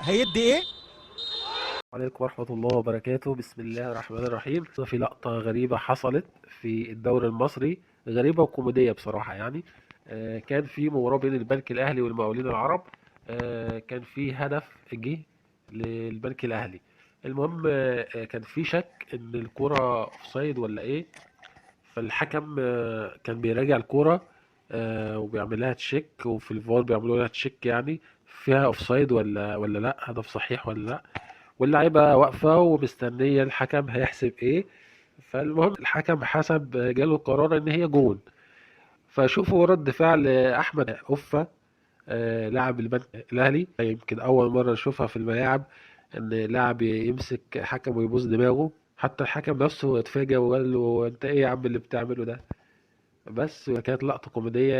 هيدي ايه؟ عليكم ورحمة الله وبركاته. بسم الله الرحمن الرحيم. في لقطة غريبة حصلت في الدوري المصري، غريبة وكوميدية بصراحة يعني. كان في مباراة بين البنك الأهلي والمقاولين العرب. كان في هدف جه للبنك الأهلي. المهم كان في شك إن الكرة أوفسايد ولا إيه. فالحكم كان بيراجع الكرة، وبيعمل لها تشيك، وفي الفار بيعملوا لها تشيك يعني فيها اوفسايد ولا لا، هدف صحيح ولا لا. واللعيبة واقفة ومستنية الحكم هيحسب ايه. فالمهم الحكم حسب، جاله قرار ان هي جون. فشوفوا رد فعل احمد أوفا، لاعب البنك الاهلي. يمكن اول مرة نشوفها في الملاعب ان لاعب يمسك حكم ويبوس دماغه. حتى الحكم نفسه اتفاجئ وقال له انت ايه يا عم اللي بتعمله ده. بس كانت لقطة كوميدية.